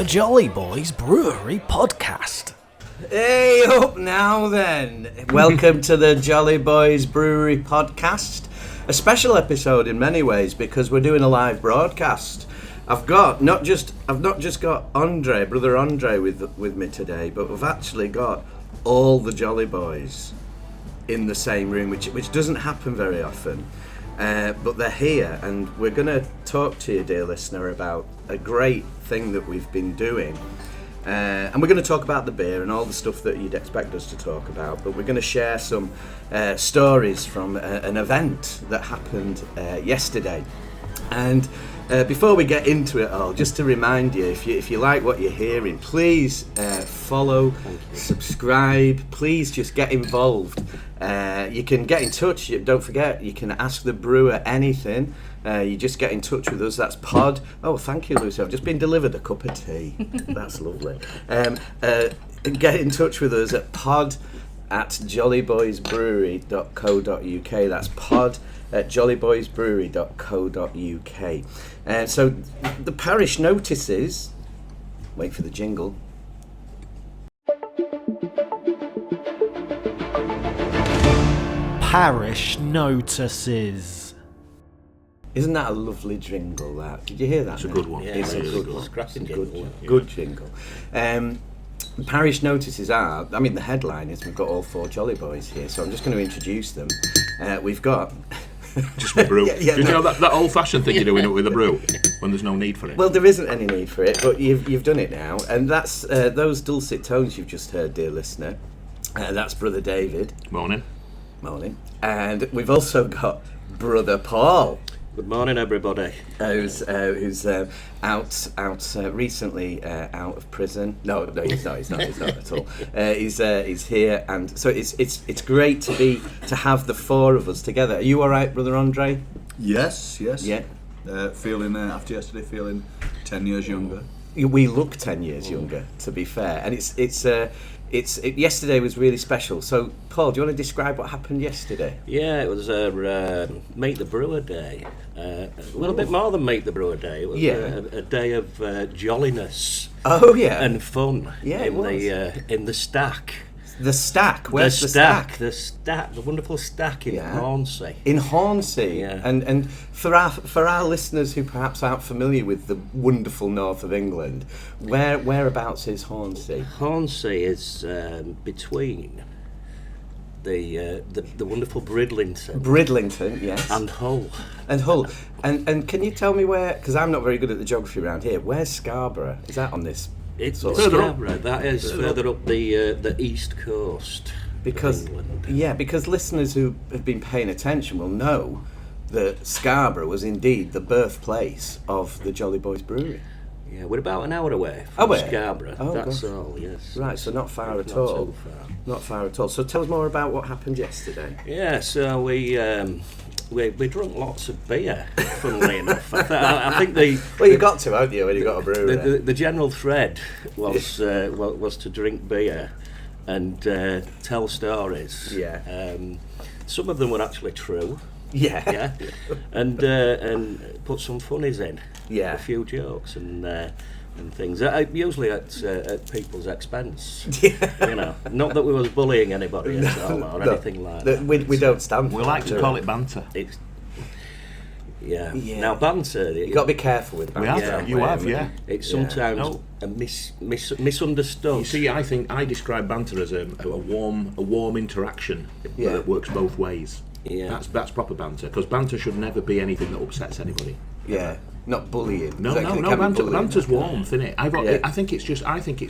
the Jolly Boys Brewery Podcast. Hey up now then. Welcome to the Jolly Boys Brewery Podcast. A special episode in many ways because we're doing a live broadcast. I've not just got Ondrie, Brother Ondrie with me today, but we've actually got all the Jolly Boys in the same room, which doesn't happen very often. But they're here, and we're going to talk to you, dear listener, about a great thing that we've been doing. And we're going to talk about the beer and all the stuff that you'd expect us to talk about, but we're going to share some stories from an event that happened yesterday. And before we get into it all, just to remind you, if you like what you're hearing, please follow, subscribe, please just get involved. You can get in touch. Don't forget, you can ask the brewer anything. You just get in touch with us. That's pod. Oh, thank you, Lucy. I've just been delivered a cup of tea. That's lovely. Get in touch with us at pod@jollyboysbrewery.co.uk. That's pod@jollyboysbrewery.co.uk. So the parish notices. Wait for the jingle. Parish notices. Isn't that a lovely jingle? That did you hear that? It's a good one. Yeah, it's a good one. Scrapping jingle. Good jingle. Parish notices are. I mean, the headline is we've got all four Jolly Boys here, so I'm just going to introduce them. We've got. Just a brew. Yeah, you know that old-fashioned thing you're doing it with a brew when there's no need for it? Well, there isn't any need for it, but you've done it now, and that's those dulcet tones you've just heard, dear listener. That's Brother David. Morning. Morning. And we've also got Brother Paul. Good morning, everybody. Who's out recently out of prison? No, he's not at all. He's here, and so it's great to have the four of us together. Are you all right, Brother Ondrie? Yes. Yeah. Feeling after yesterday, feeling 10 years younger. We look 10 years younger, to be fair, and yesterday was really special. So, Paul, do you want to describe what happened yesterday? Yeah, it was Meet the Brewer Day. A little bit more than Meet the Brewer Day. It was a day of jolliness. Oh yeah, and fun. Yeah, it was. In the stack. The stack. Where's the stack? The stack. The wonderful stack in Hornsea. In Hornsea. Yeah. And for our listeners who perhaps aren't familiar with the wonderful north of England, whereabouts is Hornsea? Hornsea is between the wonderful Bridlington, yes. and Hull. And can you tell me where? Because I'm not very good at the geography around here. Where's Scarborough? Is that on this? It's further up. Scarborough. That is further up the east coast. Because of England. because listeners who have been paying attention will know that Scarborough was indeed the birthplace of the Jolly Boys Brewery. Yeah, we're about an hour away from Scarborough. Oh, that's gosh. all. Yes. Right, so not far at Not all. too far. Not far at all. So tell us more about what happened yesterday. Yeah, so we drank lots of beer, funnily enough. I think you got to, haven't you, when you got a brewery? the general thread was to drink beer and tell stories. Yeah. Some of them were actually true. Yeah. And put some funnies in. Yeah. A few jokes and things. Usually at people's expense. Yeah. You know, not that we was bullying anybody at all or anything like that. We don't stand for We like to call it banter. It's, Yeah. Now banter. You've got to be careful with banter. We have. Yeah. You have, yeah. It's sometimes No. a misunderstood. You see, I think I describe banter as a warm interaction that works both ways. Yeah. That's proper banter, because banter should never be anything that upsets anybody. Yeah. Not bullying. No, It can be bullying. banter's warmth, isn't it? I think it's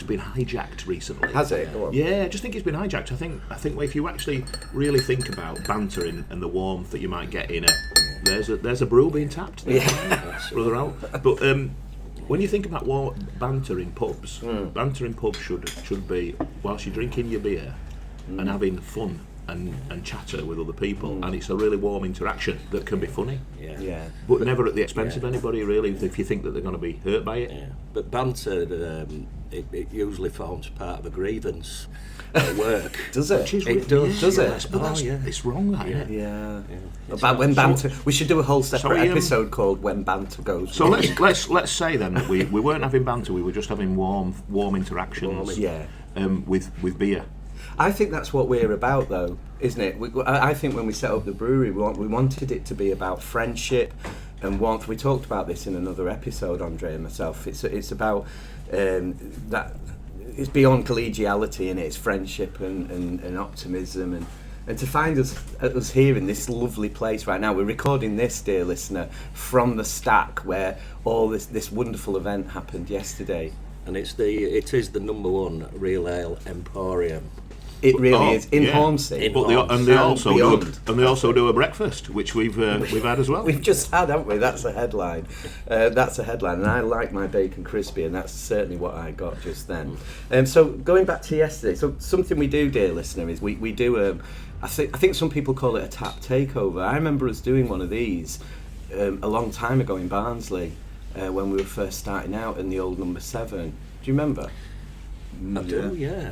been hijacked recently. Has it? Go on. Yeah, I just think it's been hijacked. I think if you actually really think about banter and the warmth that you might get in it, there's a brew being tapped there, Brother Al. But when you think about banter in pubs, banter in pubs should be whilst you're drinking your beer and having fun and chatter with other people, and it's a really warm interaction that can be funny. Yeah. But never at the expense of anybody, really, if you think that they're going to be hurt by it. Yeah. But banter, it usually forms part of a grievance at work. Does it? It does it? But it's wrong, that, isn't it? Yeah. About when banter, we should do a whole separate episode called "When Banter Goes." So let's say then that we weren't having banter, we were just having warm interactions. With beer. I think that's what we're about, though, isn't it? I think when we set up the brewery, we wanted it to be about friendship and warmth. We talked about this in another episode, Andre and myself. It's about that. It's beyond collegiality, and it's friendship and optimism, and to find us here in this lovely place right now. We're recording this, dear listener, from the Stack, where all this wonderful event happened yesterday. And it is the number one real ale emporium. It really is in Hornsea. They also do a breakfast, which we've had as well. We've just had, haven't we? That's a headline. And I like my bacon crispy, and that's certainly what I got just then. So going back to yesterday, so something we do, dear listener, is we do. I think some people call it a tap takeover. I remember us doing one of these a long time ago in Barnsley when we were first starting out in the old number 7. Do you remember? I do, yeah.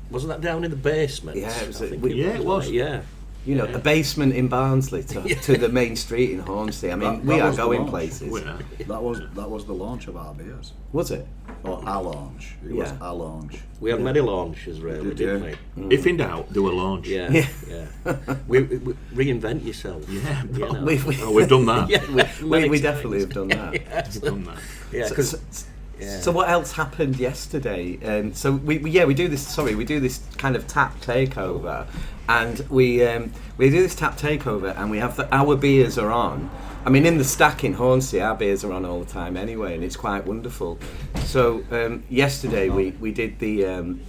Wasn't that down in the basement? Yeah, it was. It was. Yeah. You know, a basement in Barnsley to the main street in Hornsea. I mean, we are going places. That was the launch of our beers. Was it? Or our launch. It was our launch. We had many launches, really, didn't we? If in doubt, do a launch. Yeah. we reinvent yourself. Yeah, you know. we've done that. we definitely have done that. We've done that. Yeah, So what else happened yesterday? So we do this. Sorry, we do this kind of tap takeover, and we do this tap takeover, and we have our beers are on. I mean, in the Stack in Hornsea, our beers are on all the time anyway, and it's quite wonderful. So yesterday we did the.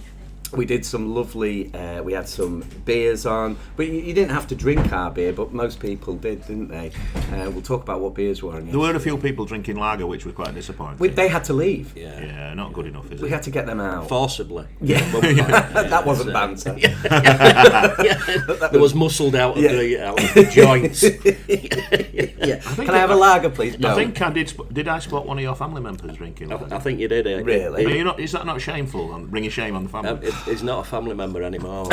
We did some lovely, we had some beers on, but you didn't have to drink our beer, but most people did, didn't they? We'll talk about what beers were on. There were a few people drinking lager, which was quite disappointing. They had to leave. Yeah, not good enough, is it? We had to get them out. Forcibly. Yeah, that wasn't banter. There was muscled out of the joints. Can I have a lager, please? No. I think I did I spot one of your family members dringing lager? I think you did it. Really? Is that not shameful, bringing shame on the family? He's not a family member anymore.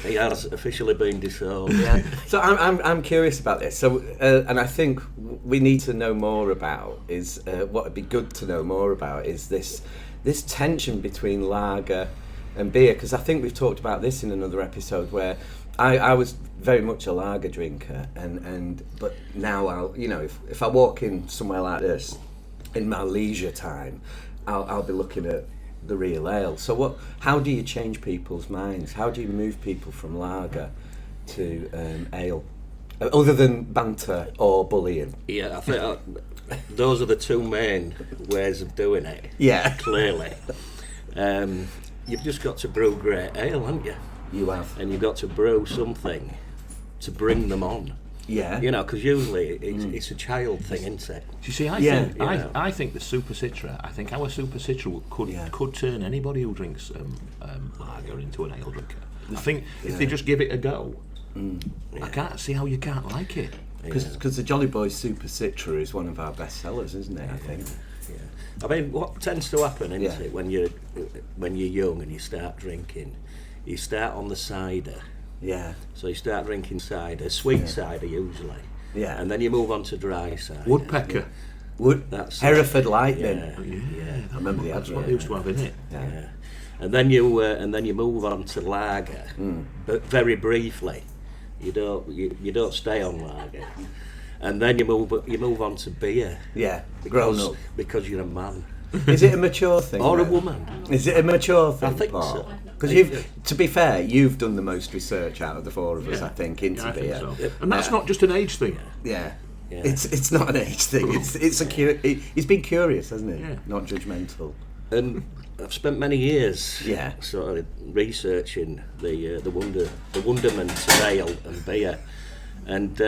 He has officially been disowned. Yeah. So I'm curious about this. So and I think we need to know more about is what would be good to know more about is this tension between lager and beer, because I think we've talked about this in another episode where I was very much a lager drinker but now I'll if I walk in somewhere like this in my leisure time, I'll be looking at the real ale. So how do you change people's minds? How do you move people from lager to ale? Other than banter or bullying? Yeah, I think those are the two main ways of doing it. Yeah. Clearly. You've just got to brew great ale, haven't you? You have. And you've got to brew something to bring them on. Yeah. Because usually it's a child thing, isn't it? Do you see, I think the Super Citra, I think our Super Citra could turn anybody who drinks lager into an ale drinker. I think if they just give it a go, I can't see how you can't like it. Because the Jolly Boys Super Citra is one of our best sellers, isn't it, I think? Yeah. I mean, what tends to happen, isn't it, when you're young and you start drinking, you start on the cider. Yeah. So you start drinking cider, sweet cider usually. Yeah. And then you move on to dry cider. Woodpecker. That's Hereford Lightning. Yeah. I remember the That's advert. what they used to have in it. Yeah. And then you move on to lager, but very briefly. You don't stay on lager. And then you move on to beer. Yeah. Grown up. Because you're a man. Is it a mature thing? Or a woman. Is it a mature thing? I think so. Because to be fair, you've done the most research out of the four of us, I think, into beer. Think so. And that's not just an age thing. Yeah. It's not an age thing. He's been curious, hasn't he? Yeah. Not judgmental. And I've spent many years Yeah. sort of researching the wonderment of ale and beer, and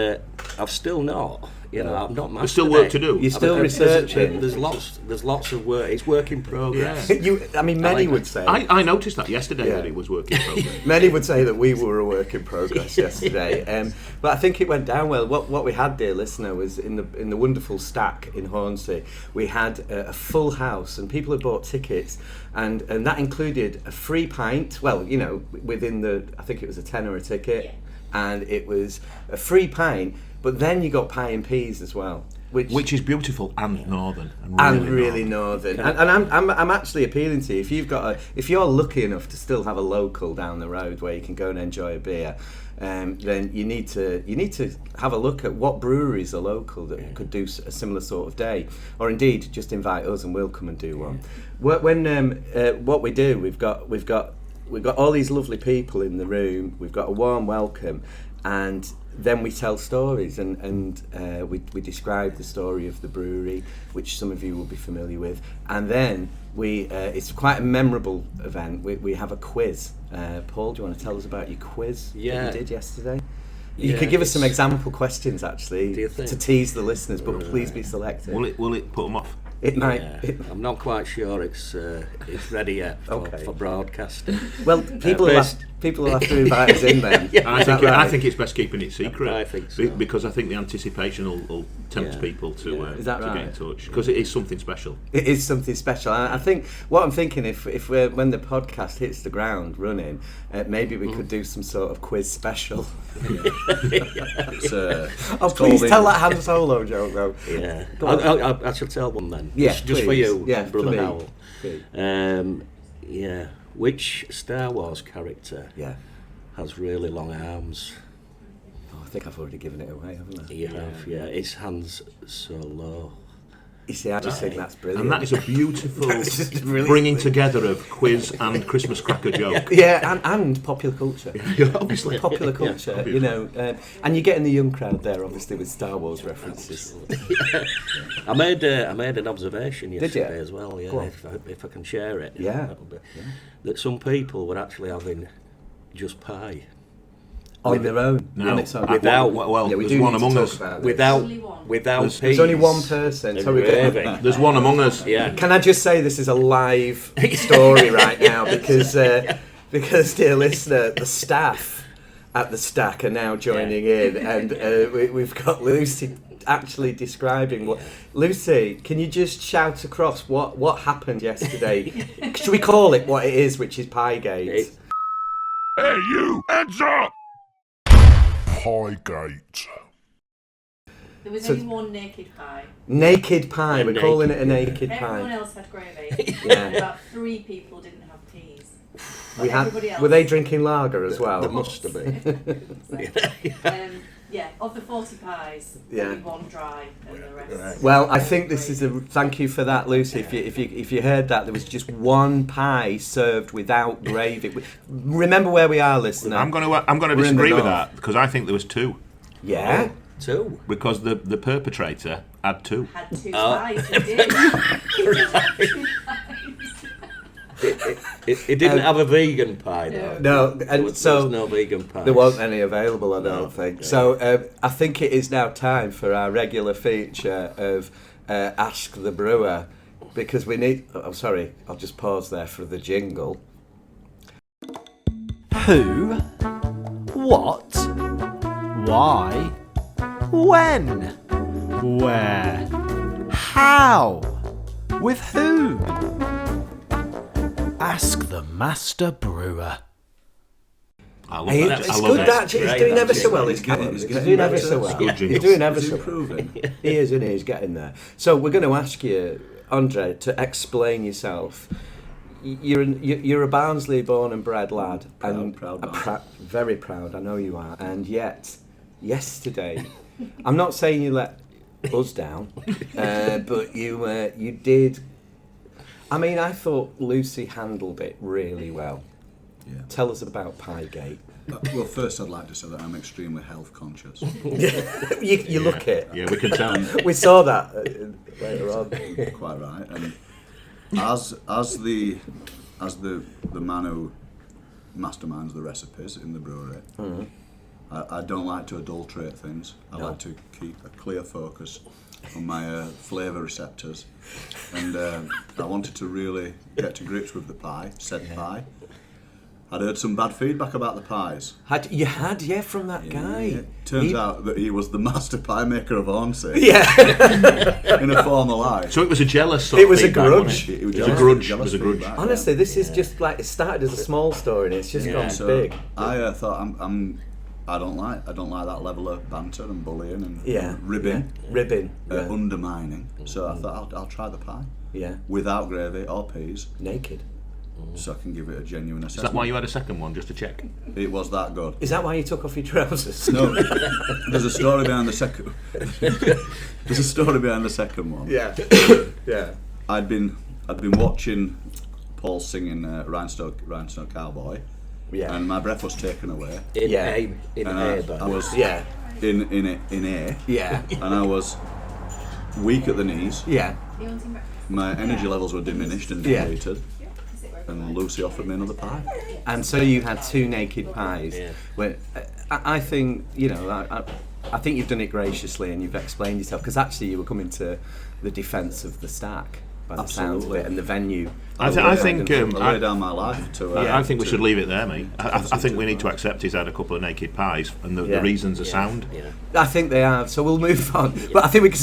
I've still not I'm not mastered. There's still work to do. You're still researching. There's lots of work. It's work in progress. Many would say. I noticed that yesterday that it was work in progress. Many would say that we were a work in progress yesterday, but I think it went down well. What we had, dear listener, was in the wonderful Stack in Hornsea. We had a full house, and people had bought tickets, and that included a free pint. Well, within I think it was a tenner a ticket, and it was a free pint. But then you got pie and peas as well, which is beautiful and northern, and really northern. And I'm actually appealing to you, if you're lucky enough to still have a local down the road where you can go and enjoy a beer, then you need to have a look at what breweries are local that could do a similar sort of day, or indeed just invite us and we'll come and do one. What we do, we've got all these lovely people in the room. We've got a warm welcome, and then we tell stories, and we describe the story of the brewery, which some of you will be familiar with, and then it's quite a memorable event. We have a quiz. Paul, do you want to tell us about your quiz that you did yesterday? You could give us some example questions, actually, to tease the listeners, but please be selective. Will it put them off? It might. I'm not quite sure it's ready yet for broadcasting. Well, people will have to invite us in then. I think it's best keeping it secret. I think so. Because I think the anticipation will tempt people to get in touch, because it is something special. It is something special. I think what I'm thinking, if when the podcast hits the ground running, maybe we could do some sort of quiz special. Please tell that Han Solo joke though. Yeah, I shall tell one then. Yeah, just for you, Brother for Hywel. Which Star Wars character has really long arms? Oh, I think I've already given it away, haven't I? You have, yeah. It's Han's Solo. You see, I just think that's brilliant. And that is a beautiful bringing together of quiz and Christmas cracker joke. Yeah, and popular culture. Obviously. Popular culture, and you're getting the young crowd there, obviously, with Star Wars references. I made an observation yesterday as well, if I can share it. Yeah. That some people were actually having just pie. On their own? No. There's one among us. Without peas. There's only one person. There's one among us. Yeah. Can I just say this is a live story right now, because dear listener, the staff at the Stack are now joining in, and we've got Lucy actually describing what. Lucy, can you just shout across what happened yesterday? Should we call it what it is, which is Piegate? Hey, you! Hands up! Piegate. There was only one naked pie. Naked pie. We're calling it a naked pie. Everyone else had gravy. And about 3 people didn't have peas. Everybody else. Were they drinking lager as well? There must have been. Of the 40 pies, only one dry and the rest. Right. Well, I think this is thank you for that, Lucy. If you heard that, there was just one pie served without gravy. Remember where we are, listener. I'm going to disagree with that, because I think there was 2. Yeah. 2? Because the perpetrator had 2. Had 2 pies, he did. It didn't have a vegan pie though. No, and there was no vegan pie. There weren't any available, I don't think. Yeah. So I think it is now time for our regular feature of Ask the Brewer, because we need. Oh, sorry, I'll just pause there for the jingle. Who? What? Why? When? Where? How? With whom? Ask the Master Brewer. I love that. It's good that he's doing ever so well. He's doing ever so well. He's doing ever so well. He is, and he's getting there. So we're going to ask you, Ondrie, to explain yourself. You're a Barnsley born and bred lad, and very proud. I know you are. And yet, yesterday, I'm not saying you let us down, but you did. I mean, I thought Lucy handled it really well. Yeah. Tell us about Piegate. Well, first I'd like to say that I'm extremely health conscious. you look it. Yeah, we can tell. We saw that later on. Quite right. And as the man who masterminds the recipes in the brewery, I don't like to adulterate things. I like to keep a clear focus on my flavour receptors, and I wanted to really get to grips with the pie, pie. I'd heard some bad feedback about the pies. You had, from that guy. Turns out that he was the master pie maker of Hornsea. Yeah. In a former life. So it was a jealous sort It of was a feedback, grudge. wasn't it? It was It was a jealous- grudge. It jealous was a grudge. feedback, Honestly, this is just like, it started as a small story and it's just gone So big. I thought I don't like that level of banter and bullying and ribbing, undermining. So I thought I'll try the pie. Yeah. Without gravy or peas, Naked. so I can give it a genuine Is assessment. that why you had a second one, just to check? It was that good. Is that why you took off your trousers? No, there's a story behind the second. There's a story behind the second one. Yeah. Yeah. I'd been watching Paul singing Rhinestone Cowboy, and my breath was taken away. In I was Yeah. in air, Yeah. and I was weak at the knees. Yeah. My energy levels were diminished and Yeah. depleted, and Lucy offered me another pie. And so you had 2 naked pies. Yeah. Where, I think, I think you've done it graciously and you've explained yourself, because actually you were coming to the defence of the stack by the sounds of it, and the venue. I think I lay down my life to. I think we should leave it there, mate. I think we need to accept he's had a couple of naked pies, and the reasons are sound. Yeah. I think they have, so we'll move on. But I think we can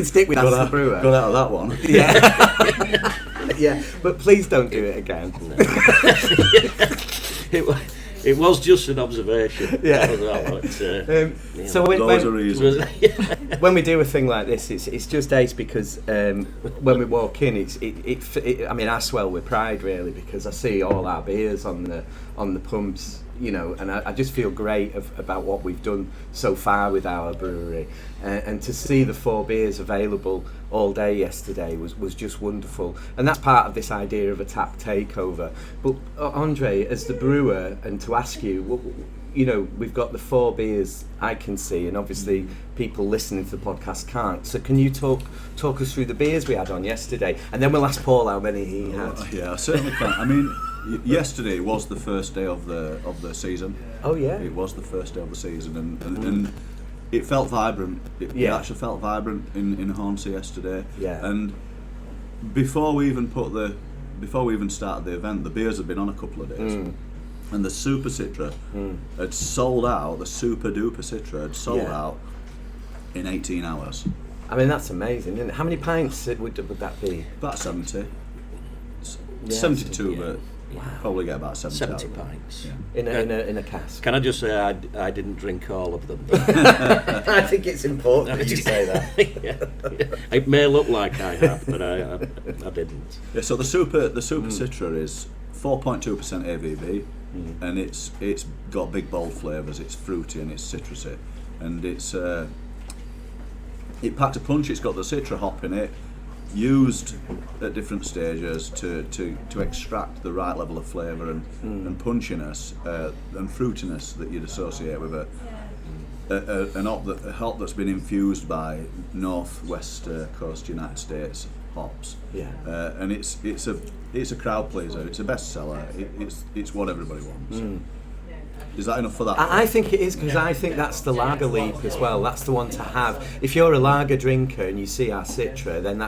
stick with After Brewer. Got out of that one. Yeah. Yeah, but please don't do it again. It was just an observation. Yeah. So Always a reason. when we do a thing like this, it's just ace, because when we walk in, I mean, I swell with pride really, because I see all our beers on the pumps, and I just feel great about what we've done so far with our brewery, and to see the 4 beers available all day yesterday was just wonderful, and that's part of this idea of a tap takeover. But Ondrie, as the brewer, and to ask you, we've got the 4 beers I can see, and obviously people listening to the podcast can't. So can you talk us through the beers we had on yesterday, and then we'll ask Paul how many he had. Yeah, I certainly can. I mean, yesterday was the first day of the season. Oh yeah. It was the first day of the season, and it felt vibrant. It actually felt vibrant in Hornsea yesterday. Yeah. And before we even started the event, the beers had been on a couple of days. And the Super Citra had sold out. The Super Duper Citra had sold out in 18 hours. I mean, that's amazing, isn't it? How many pints would that be? About 70. Yeah, 72, but probably get about 70 70 out of it. pints. Yeah. In a cask. Can I just say I didn't drink all of them? I think it's important that you say that. Yeah. It may look like I have, but I didn't. Yeah, so the Super Citra is 4.2% ABV, and it's got big bold flavours. It's fruity and it's citrusy, and it packed a punch. It's got the citra hop in it, used at different stages to extract the right level of flavour and punchiness and fruitiness that you'd associate with a hop that's been infused by northwest coast United States hops. Yeah. And it's a crowd pleaser. It's a bestseller. It's what everybody wants. Is that enough for that? I think it is, because I think that's the lager leap as well. That's the one to have. If you're a lager drinker and you see our Citra, then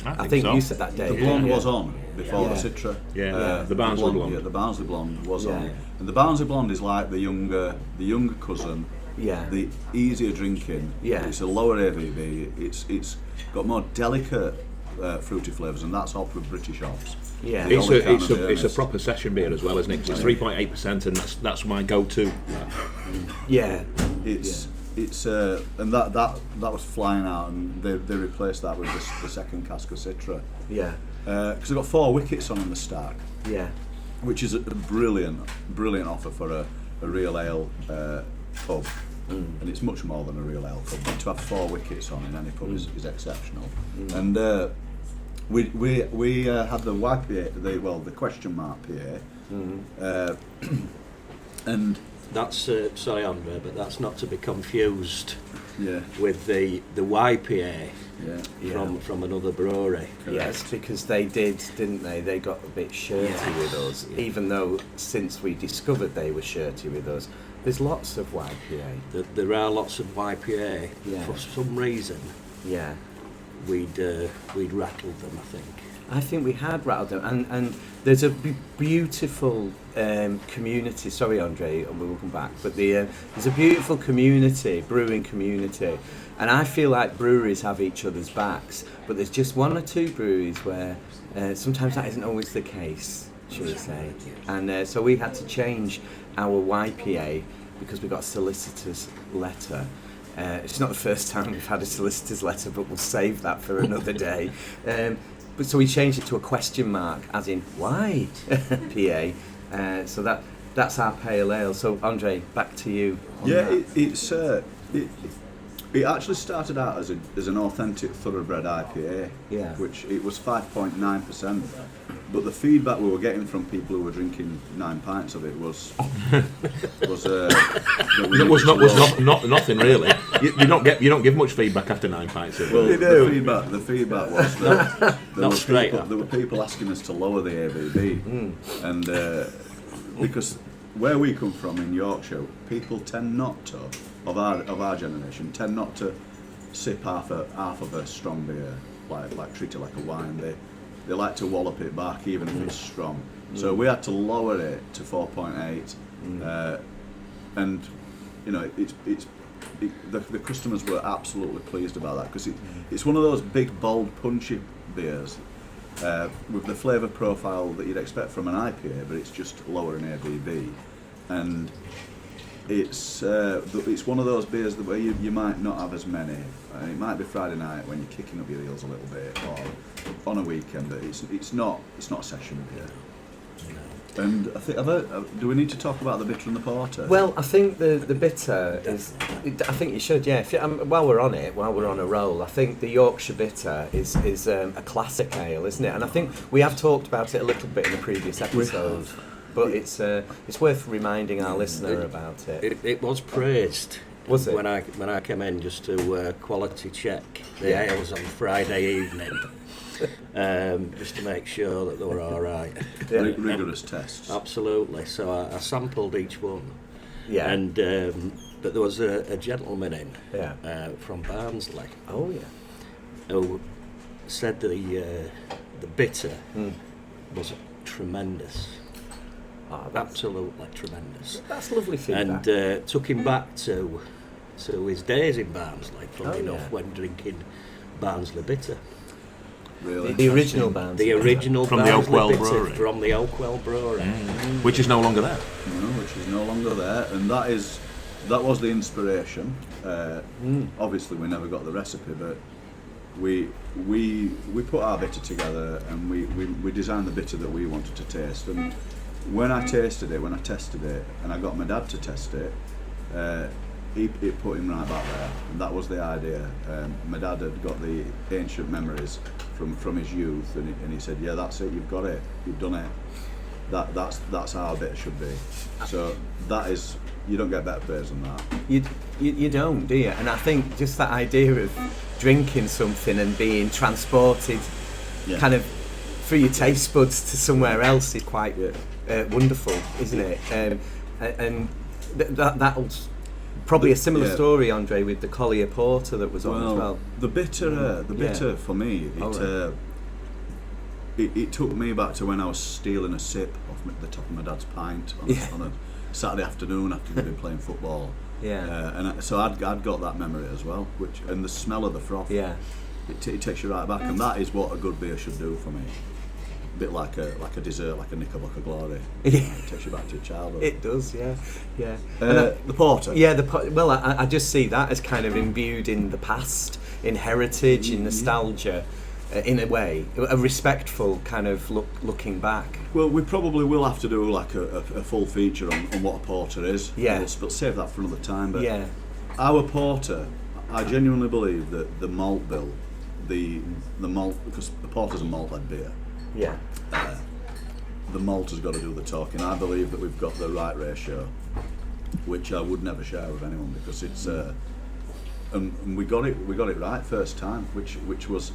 I think so. You said that, Dave. The blonde was on before the Citra. Yeah, the Barnsley blonde. Yeah, the Barnsley blonde was on. Yeah. And the Barnsley blonde is like the younger cousin. Yeah. The easier drinking. Yeah. It's a lower ABV. It's got more delicate fruity flavours, and that's hopped with British hops. Yeah. It's a proper session beer as well, isn't it? 'Cause it's 3.8%, and that's my go-to. Yeah. It's and that was flying out, and they replaced that with the second cask of Citra. Yeah. Because they've got 4 wickets on in the stack, Yeah. which is a brilliant offer for a real ale pub. And it's much more than a real ale pub. But to have 4 wickets on in any pub is exceptional. And we had the YPA, the question mark PA, and That's sorry, Andre, but that's not to be confused yeah, with the YPA yeah. from another brewery. Yes, because they did, didn't they? They got a bit shirty with us, even though since we discovered they were shirty with us, There's lots of YPA. There are lots of YPA. Yeah. For some reason, Yeah. we'd rattled them, I think. I think we had rattled them, and there's a beautiful community. Sorry, Andre, and we will come back. But there's a beautiful community, brewing community, and I feel like breweries have each other's backs. But there's just one or two breweries where sometimes that isn't always the case, shall we say? And so we had to change our YPA because we got a solicitor's letter. It's not the first time we've had a solicitor's letter, but we'll save that for another day. But so we changed it to a question mark, as in why PA. So that's our pale ale. So Andre, back to you. on that. It actually started out as an authentic thoroughbred IPA, Yeah. which it was 5.9%. But the feedback we were getting from people who were drinking 9 pints of it was It was not nothing really. You don't give much feedback after 9 pints. Well, the feedback was that there were people asking us to lower the ABV, and because where we come from in Yorkshire, people tend not to, of our generation, tend not to sip half of a strong beer, like treat it like a wine. They like to wallop it back even if it's strong. So we had to lower it to 4.8, and you know the customers were absolutely pleased about that because it's one of those big, bold, punchy beers with the flavour profile that you'd expect from an IPA, but it's just lower in ABV, and it's one of those beers where you might not have as many. It might be Friday night when you're kicking up your heels a little bit, or on a weekend. But it's not a session beer. And I think, do we need to talk about the bitter and the porter? Well, I think the bitter is. I think you should, yeah. While we're on a roll, I think the Yorkshire bitter is a classic ale, isn't it? And I think we have talked about it a little bit in the previous episode, but it's worth reminding our listener about it. It was praised. Was it? When I came in just to quality check the ales on Friday evening, just to make sure that they were all right. Yeah. Rigorous tests. Absolutely. So I sampled each one. Yeah. And but there was a gentleman in from Barnsley. Oh yeah. Who said the bitter was tremendous. Absolutely tremendous. That's lovely feedback. And took him back to his days in Barnsley, funnily enough, when drinking Barnsley bitter. Really? The original band. The original From the Barnsley F.U.L. bitter Brewery. from the F.U.L. Brewery. Which is no longer there. Which is no longer there, and that was the inspiration. Obviously, we never got the recipe, but we put our bitter together, and we designed the bitter that we wanted to taste. And when I tested it, and I got my dad to test it, it put him right back there, and that was the idea. My dad had got the ancient memories from his youth, and he said, "Yeah, that's it. You've got it. You've done it. That's how a bitter should be." So that is, you don't get better praise than that. You don't, do you? And I think just that idea of drinking something and being transported, kind of through your taste buds to somewhere else is quite wonderful, isn't it? And that'll probably a similar story, Andre, with the Collier Porter that was on as well. The bitter for me, it took me back to when I was stealing a sip off the top of my dad's pint on a Saturday afternoon after we'd been playing football. So I'd got that memory as well, and the smell of the froth. It takes you right back, and that is what a good beer should do for me. A bit like a dessert, like a Knickerbocker Glory. It takes you back to your childhood. It does, yeah. The porter. Yeah, well, I just see that as kind of imbued in the past, in heritage, in nostalgia, in a way, a respectful kind of looking back. Well, we probably will have to do like a full feature on what a porter is. Yeah. But save that for another time. But our porter, I genuinely believe that the malt bill, the malt, because the porter's a malt-led beer. Yeah. The malt has got to do the talking. I believe that we've got the right ratio, which I would never share with anyone because it's and we got it right first time, which was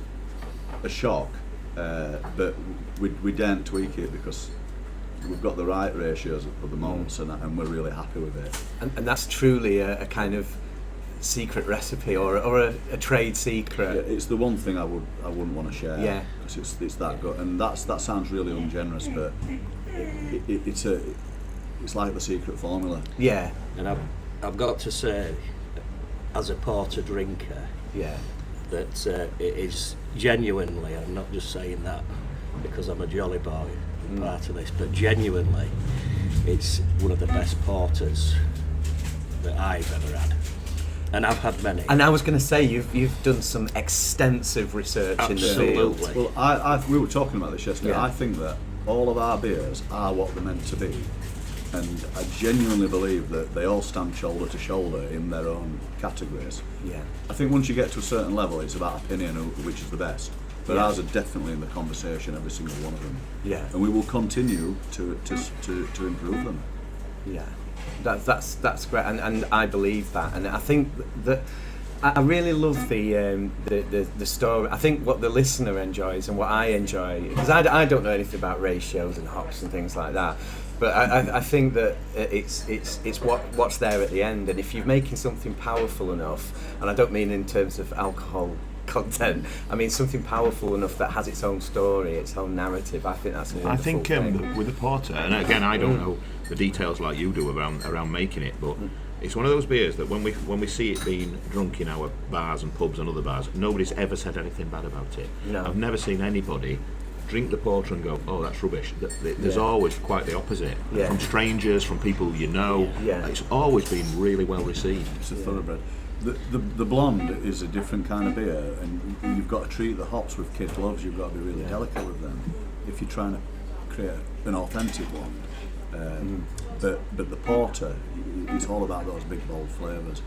a shock, but we daren't tweak it because we've got the right ratios of the malts, and we're really happy with it. And that's truly a kind of secret recipe or a trade secret. Yeah, it's the one thing I wouldn't want to share. Yeah. Because it's that good, and that sounds really ungenerous, but it's like the secret formula. Yeah. And I've got to say, as a porter drinker, Yeah. that it is genuinely, I'm not just saying that because I'm a jolly boy and part of this, but genuinely it's one of the best porters that I've ever had. And I've had many. And I was going to say, you've done some extensive research in the field. Absolutely. Well, we were talking about this yesterday. Yeah. I think that all of our beers are what they're meant to be, and I genuinely believe that they all stand shoulder to shoulder in their own categories. Yeah. I think once you get to a certain level, it's about opinion of which is the best. But ours are definitely in the conversation, every single one of them. Yeah. And we will continue to improve them. Yeah, that's great, and I believe that, and I think that I really love the story. I think what the listener enjoys and what I enjoy, because I don't know anything about ratios and hops and things like that, but I think that it's what's there at the end, and if you're making something powerful enough, and I don't mean in terms of alcohol content, I mean something powerful enough that has its own story, its own narrative. I think that's a wonderful I think thing. with the porter, and again, I don't know the details like you do around making it, but it's one of those beers that when we see it being drunk in our bars and pubs and other bars, nobody's ever said anything bad about it. No. I've never seen anybody drink the porter and go, oh, that's rubbish. There's always quite the opposite. Yeah. From strangers, from people you know. Yeah. It's always been really well received. It's a thoroughbred. The blonde is a different kind of beer, and you've got to treat the hops with kid gloves. You've got to be really delicate with them if you're trying to create an authentic blonde. But the porter, it's all about those big bold flavours.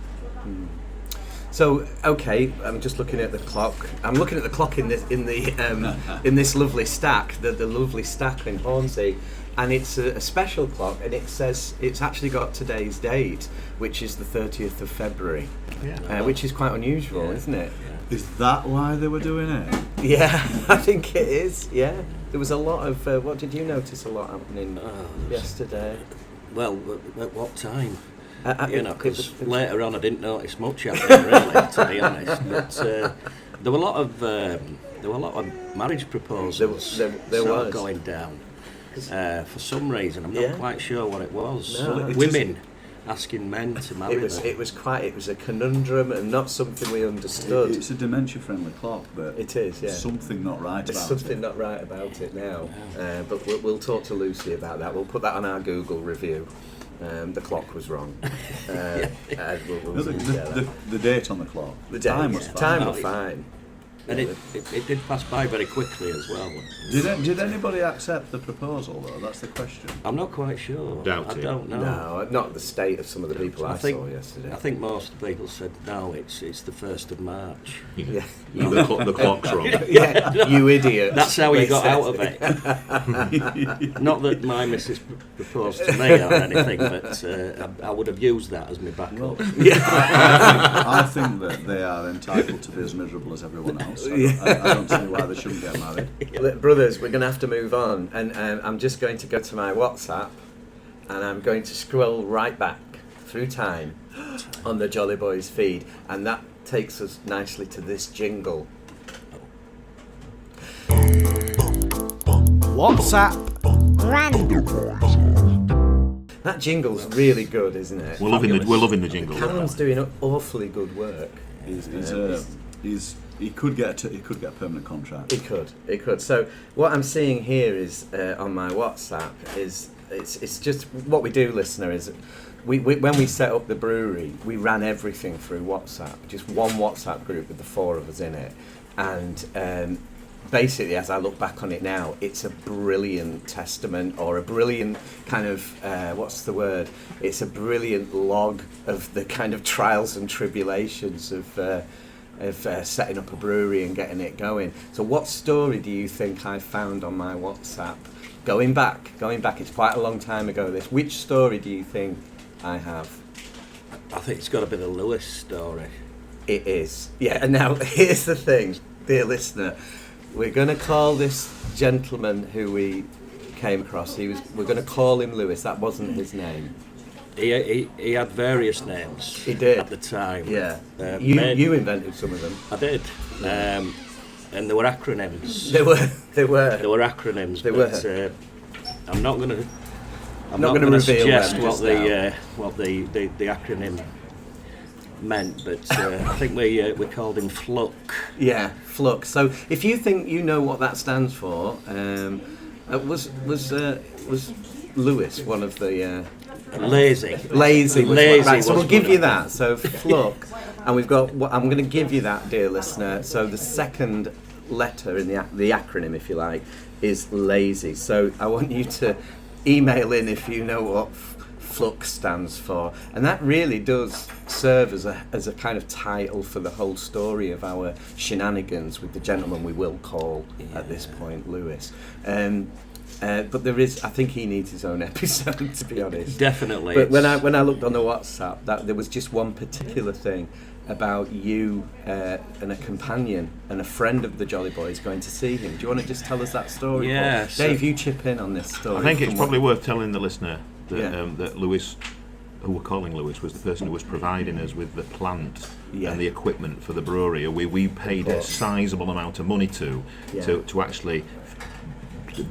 So okay, I'm just looking at the clock. I'm looking at the clock in this lovely stack, the lovely stack in Hornsea, and it's a special clock, and it says it's actually got today's date, which is the 30th of February, which is quite unusual, isn't it? Is that why they were doing it? Yeah, I think it is. Yeah, there was a lot of. What did you notice a lot happening yesterday? Well, at what time? You know, because later on I didn't notice much happening, really, to be honest. But there were a lot of marriage proposals there sort was of going down. For some reason, I'm not quite sure what it was. No. Well, Women asking men to marry them. It was a conundrum and not something we understood. It's a dementia-friendly clock, but It is, yeah. something not right There's about something it. not right about it now, but we'll talk to Lucy about that. We'll put that on our Google review. The clock was wrong. We'll The date on the clock. the time was fine. Time was fine. And it did pass by very quickly as well. Did anybody accept the proposal though? That's the question. I'm not quite sure. Doubt I it. don't know. No, not the state of some of the people I saw yesterday. I think most people said no. It's the 1st of March. Yeah. The clock's wrong. Yeah, you idiot. That's how you They got said. out of it. Not that my missus proposed to me or anything, but I would have used that as my backup. I think that they are entitled to be as miserable as everyone else. I don't see why they shouldn't get married. Brothers, we're going to have to move on, and I'm just going to go to my WhatsApp, and I'm going to scroll right back through time on the Jolly Boys feed, and that takes us nicely to this jingle. WhatsApp. That jingle's really good, isn't it? We're loving the jingle. Callum's doing awfully good work. He could get a permanent contract. It could. So what I'm seeing here is on my WhatsApp is it's just what we do, listener, is we when we set up the brewery, we ran everything through WhatsApp, just one WhatsApp group with the 4 of us in it, and basically, as I look back on it now, it's a brilliant testament, or a brilliant kind of what's the word? It's a brilliant log of the kind of trials and tribulations of setting up a brewery and getting it going. So what story do you think I found on my WhatsApp? Going back, it's quite a long time ago this. Which story do you think I have? I think it's got to be the Lewis story. It is. Yeah, and now here's the thing, dear listener. We're going to call this gentleman who we came across. We're going to call him Lewis. That wasn't his name. He had various names. He did at the time. Yeah. You invented some of them. I did. And there were acronyms. There were acronyms. They but, were. I'm not going to. I'm not not going to suggest reveal what the acronym meant, but I think we called him F.U.L.C. Yeah, F.U.L.C. So if you think you know what that stands for, was Lewis one of the lazy? Lazy. Right, so was we'll give one you of that. So F.U.L.C. And we've got. I'm going to give you that, dear listener. So the second letter in the acronym, if you like, is lazy. So I want you to email in if you know what F.U.L.C. stands for, and that really does serve as a kind of title for the whole story of our shenanigans with the gentleman we will call at this point Lewis. But there is, I think he needs his own episode, to be honest. Definitely. But when I looked on the WhatsApp, there was just one particular thing about you and a companion and a friend of the Jolly Boys going to see him. Do you want to just tell us that story? Yeah. Paul? Dave, you chip in on this story. I think it's probably worth telling the listener that, that Lewis, who we're calling Lewis, was the person who was providing us with the plant and the equipment for the brewery. We paid a sizable amount of money to actually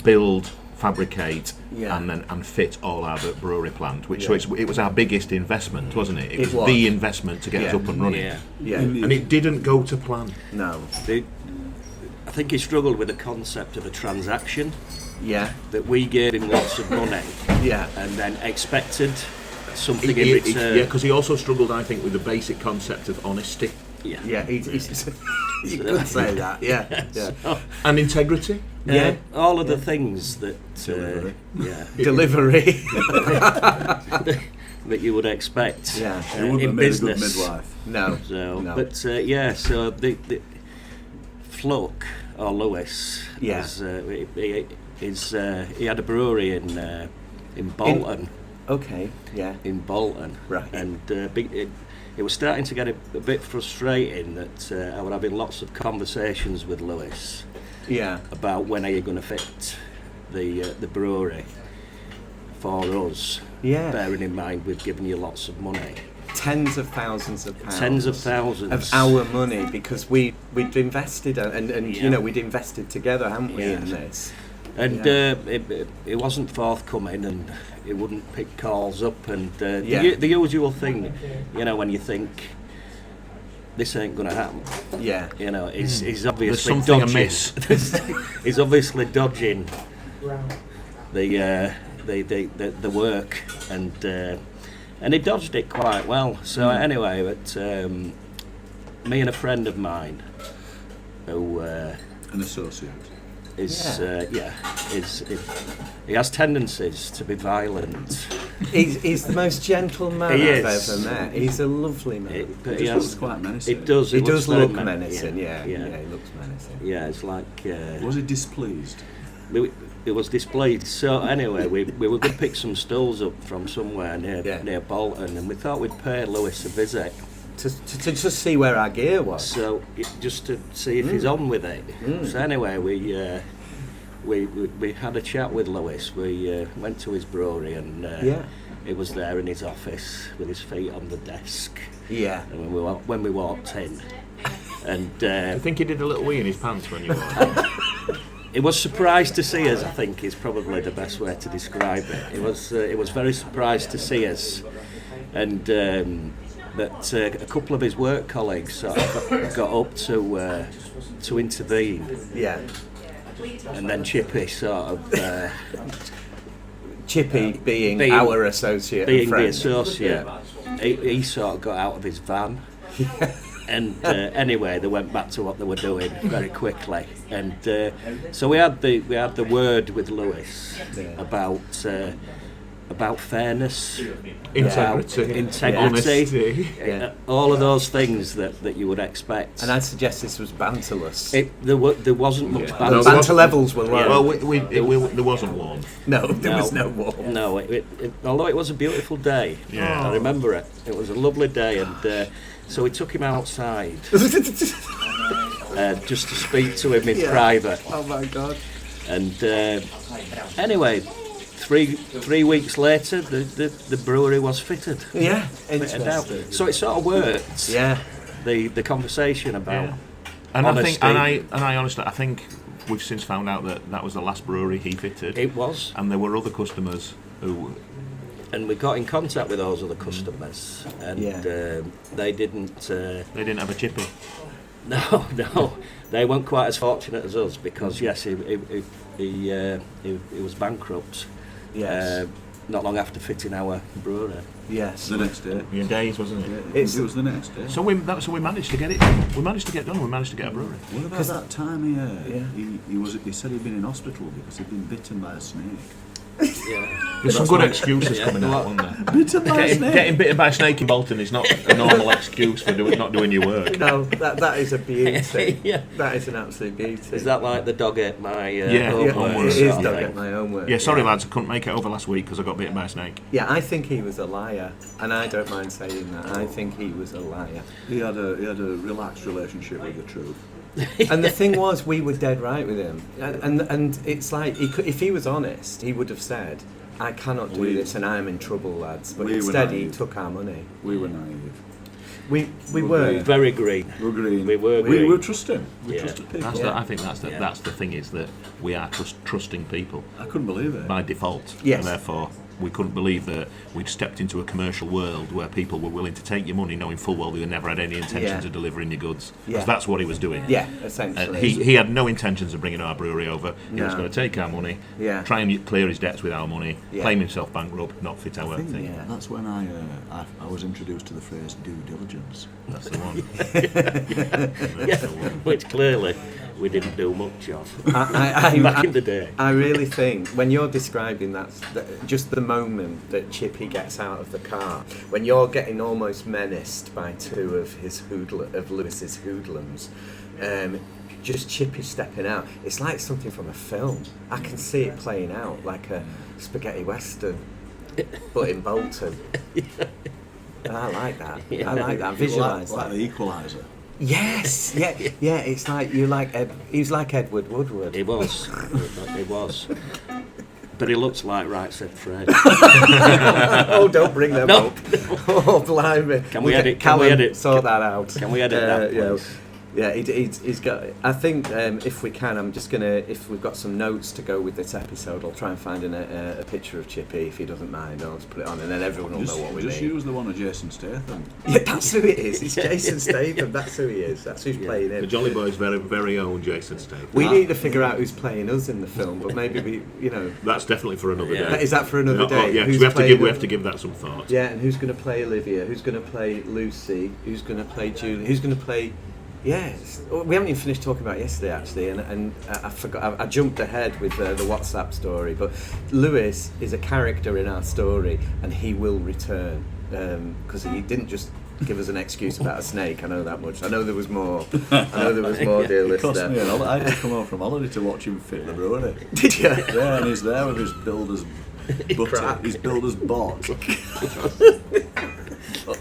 build, fabricate, and fit all our brewery plant. So it was our biggest investment, wasn't it? It was the investment to get us up and running. Yeah. And it didn't go to plan. No. I think he struggled with the concept of a transaction. Yeah. That we gave him lots of money. Yeah. And then expected something in return. Yeah, because he also struggled, I think, with the basic concept of honesty. Yeah. You could say that. Yeah. So, and integrity. Yeah. All of the things that delivery that you would expect. You wouldn't in have made business. a good midwife. No. But so the F.U.L.C. or Lewis. He had a brewery in Bolton. In Bolton. Right. And it was starting to get a bit frustrating that I was having lots of conversations with Lewis. About when are you going to fit the brewery for us? Bearing in mind we've given you lots of money. Tens of thousands of pounds. Tens of thousands of our money, because we'd invested and you know, we'd invested together, haven't we, in this? And it wasn't forthcoming, and it wouldn't pick calls up, and the usual thing, you know, when you think this ain't going to happen. You know, he's obviously there's something dodging. amiss. He's obviously dodging the work, and he dodged it quite well. So anyway, but me and a friend of mine, who an associate. He has tendencies to be violent. He's the most gentle man I've ever met. He's a lovely man. But he looks quite menacing. He does look menacing. Yeah, he looks menacing. Yeah, it's like. Was he displeased? It was displeased. So anyway, we were going to pick some stools up from somewhere near Bolton, and we thought we'd pay Lewis a visit. To just see where our gear was. So just to see if he's on with it. So anyway, we had a chat with Lewis. We went to his brewery, and he was there in his office with his feet on the desk. And when we walked in, and I think he did a little wee in his pants when you walked in. He was surprised to see us, I think, is probably the best way to describe it. He was very surprised to see us, and that a couple of his work colleagues sort of got up to intervene. And then Chippy sort of... Chippy being our associate being friend. the associate, he sort of got out of his van. And anyway, they went back to what they were doing very quickly, and so we had the word with Lewis about fairness, integrity, honesty, all of those things that you would expect. And I'd suggest this was banterless. There wasn't much banter. The banter levels were low. Well, there wasn't warmth. No, there was no warmth. No, although it was a beautiful day. I remember it. It was a lovely day, and so we took him outside just to speak to him in private. Oh my God. And anyway, three weeks later, the brewery was fitted. Yeah, Fitted out. interesting. So it sort of worked. Yeah. The conversation about And honesty. I honestly, I think we've since found out that was the last brewery he fitted. It was. And there were other customers who. And we got in contact with those other customers, and they didn't. They didn't have a chippy. No, they weren't quite as fortunate as us because yes, he was bankrupt. Yes. not long after fitting our brewery. Yes. The next day. Yeah, days, wasn't it? Yeah, it was the next day. So we managed to get it done. We managed to get done. We managed to get a brewery. What about that time he said he'd been in hospital because he'd been bitten by a snake? Yeah. There's some good excuses coming out, aren't there? Bitten by a snake? Getting bitten by a snake in Bolton is not a normal excuse for not doing your work. No, that is a beauty. Yeah. That is an absolute beauty. Is that like the dog ate my homework it sort is of dog thing? at my homework. Yeah, sorry lads, I couldn't make it over last week because I got bitten by a snake. Yeah, I think he was a liar, and I don't mind saying that. I think he was a liar. He had a relaxed relationship with the truth. And the thing was, we were dead right with him, and it's like if he was honest, he would have said, "I cannot do this, and I'm in trouble, lads." But instead, he took our money. We were naive. We were very green. We were green. We were We green. were trusting. We Yeah. trusted people. I think that's the thing is that we are trusting people I couldn't believe it. by default. Yes. And therefore, we couldn't believe that we'd stepped into a commercial world where people were willing to take your money knowing full well they never had any intentions of delivering your goods. Yeah. Because that's what he was doing. Yeah, essentially. He had no intentions of bringing our brewery over. He was No. going to take our money, Yeah. try and clear his debts with our money, Yeah. claim himself bankrupt, not fit our thing. Yeah. That's when I was introduced to the phrase due diligence. That's the one. Which clearly we didn't do much of I back in the day. I really think when you're describing that, just the moment that Chippy gets out of the car, when you're getting almost menaced by two of Lewis's hoodlums, just Chippy stepping out, it's like something from a film. I can see it playing out like a spaghetti western, but in Bolton. And I like that. I like that. Visualise like that. the Equaliser. Yes, yeah. It's like you like he was like Edward Woodward. He was. He was. But he looks like Right Said Fred. Oh, don't bring them No. up. Oh, blimey. Can we edit? Callum, sort that out. Can we edit that, please? Yeah, he's got. I think if we can, I'm just gonna. If we've got some notes to go with this episode, I'll try and find a picture of Chippy if he doesn't mind. I'll just put it on, and then everyone will know what we Just mean. use the one of Jason Statham. Yeah, that's who it is. It's Jason Statham. That's who he is. That's who's playing The him. Jolly Boys' very own Jason Statham. We need to figure out who's playing us in the film, but maybe That's definitely for another Yeah. day. is that for another day? Yeah, 'cause Who's we playing have to give that some thought. Yeah, and who's going to play Olivia? Who's going to play Lucy? Who's going to play Julie? Who's going to play? Yes, we haven't even finished talking about it yesterday actually, and I forgot. I jumped ahead with the WhatsApp story, but Lewis is a character in our story, and he will return because he didn't just give us an excuse about a snake. I know that much. I know there was more. Dear It cost me listener. an holiday. I had to come home from holiday to watch him fit the brewery. Did you? Yeah, and he's there with his builder's butter, Crap. his builder's bot.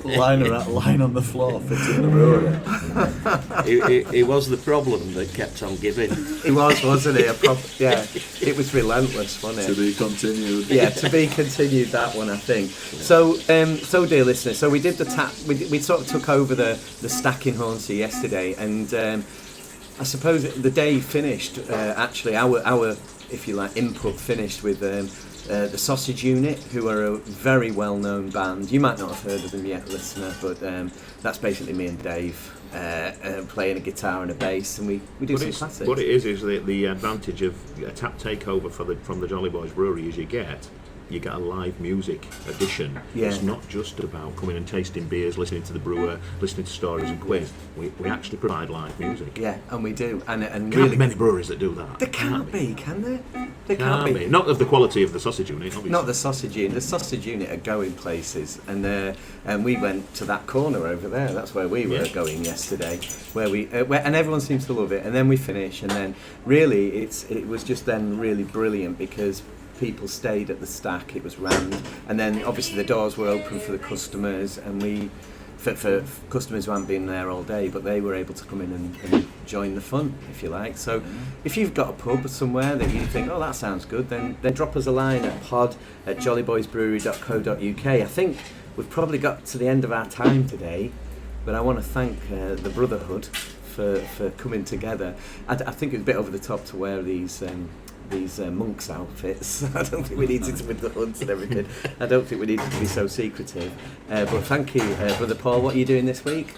Lying on the floor, fitting the brewery. He was the problem that kept on giving. He was, wasn't he? Yeah, it was relentless, wasn't it? To be continued. Yeah, to be continued, that one, I think. So, dear listeners, so we did the tap. We sort of took over the stack in Hornsea yesterday, and I suppose the day finished. Actually, our if you like input finished with the Sausage Unit, who are a very well-known band. You might not have heard of them yet, listener, but that's basically me and Dave playing a guitar and a bass, and we do some classics. What it is the advantage of a tap takeover from the Jolly Boys Brewery is you get a live music edition. Yeah. It's not just about coming and tasting beers, listening to the brewer, listening to stories and quiz. We actually provide live music. Yeah, and we do, and Can't really be many breweries that do that. there can't be, can there? There Can't be. Not of the quality of the Sausage Unit, obviously. Not the Sausage Unit. The Sausage Unit are going places, and we went to that corner over there. That's where we were going yesterday, and everyone seems to love it. And then we finish, and then really it was just then really brilliant because people stayed at the stack. It was rammed, and then obviously the doors were open for the customers, and we for customers who haven't been there all day, but they were able to come in and join the fun, if you like. So if you've got a pub somewhere that you think, oh, that sounds good, then drop us a line at pod@jollyboysbrewery.co.uk. I think we've probably got to the end of our time today, but I want to thank the Brotherhood for coming together. I think it's a bit over the top to wear these monks' outfits. I don't think we needed to with the hoods and everything. I don't think we needed to be so secretive. But thank you, Brother Paul. What are you doing this week?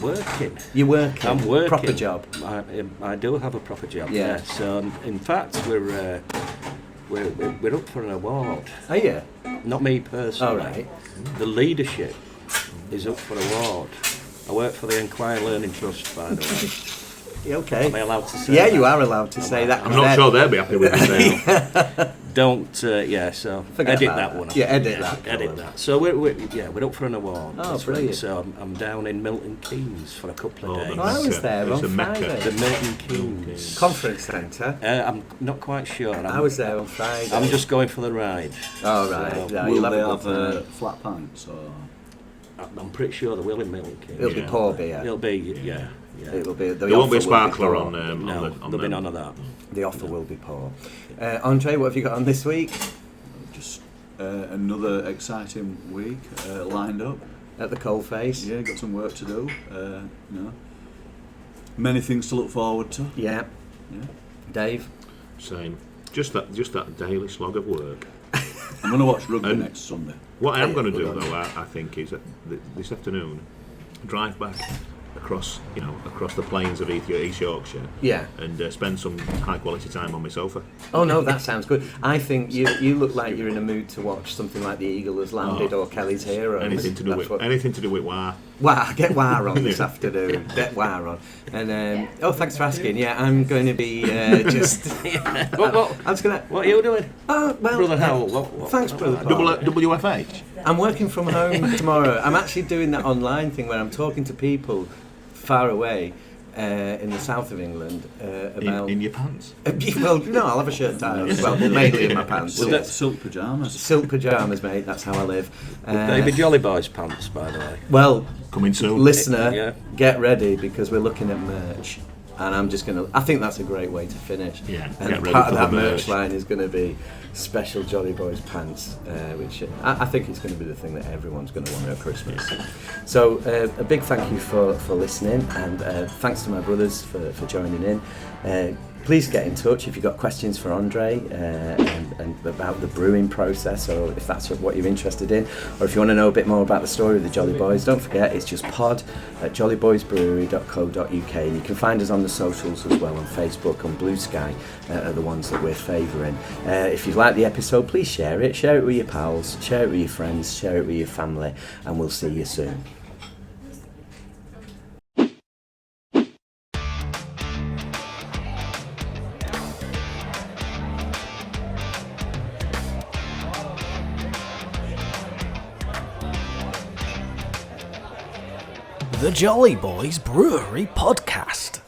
Working. You're working? I'm working. Proper job? I do have a proper job, Yeah. yes. In fact, we're up for an award. Are you? Not me personally. All right. The leadership is up for award. I work for the Enquire Learning Trust, by the way. Okay. Am I allowed to say Yeah, that? you are allowed to say that. I'm not sure they'll be happy with it now. Don't, so Forget edit about that one. Yeah, edit that. Edit that. So we're up for an award. Oh, this brilliant. week. So I'm down in Milton Keynes for a couple of days. Oh, I was there It's on a Mecca. Friday. The Milton Keynes. Conference centre. I'm not quite sure. I was there on Friday. I'm just going for the ride. Oh, right. So, No, Will you'll they a have good time. flat pints or? I'm pretty sure they will in Milton Keynes. It'll be poor beer. It'll be, yeah. It'll be. There won't be a offer will sparkler poor. on No, on there'll be the none of that. The offer will be poor. Andre, what have you got on this week? Just another exciting week lined up. At the coalface? Yeah, got some work to do. Many things to look forward to. Yeah. Yeah. Dave? Same. Just that daily slog of work. I'm going to watch rugby next Sunday. What I am going to do, though, I think, is that this afternoon, drive back across the plains of East Yorkshire, Yeah. and spend some high quality time on my sofa. Oh no, that sounds good. I think you look like you're in a mood to watch something like The Eagle Has Landed or Kelly's Heroes. Anything to do with WAR. Wow, get WAR on this afternoon. Get WAR on. And thanks for asking. Yeah, I'm going to be just. What? I'm just gonna. What are you doing? Oh well. Brother Hywel, what? Thanks, Brother Paul. WFH. I'm working from home tomorrow. I'm actually doing that online thing where I'm talking to people far away in the south of England about. In your pants. Well, no, I'll have a shirt and tie on as well, mainly in my pants. Silk, Yes. silk pyjamas. Silk pyjamas, mate. That's how I live. They be Jolly Boys pants, by the way. Well, Coming soon. listener, Yeah. get ready because we're looking at merch. And I'm just going to... I think that's a great way to finish. Yeah, And get ready part for of that the merch merch. line is going to be special Jolly Boys pants, which I think it's going to be the thing that everyone's going to want at Christmas. So a big thank you for listening, and thanks to my brothers for joining in. Please get in touch if you've got questions for Andre and about the brewing process, or if that's what you're interested in, or if you want to know a bit more about the story of the Jolly Boys. Don't forget, it's just pod@jollyboysbrewery.co.uk, and you can find us on the socials as well, on Facebook, on Blue Sky, are the ones that we're favouring. If you like the episode, please share it with your pals, share it with your friends, share it with your family, and we'll see you soon. The Jolly Boys Brewery Podcast.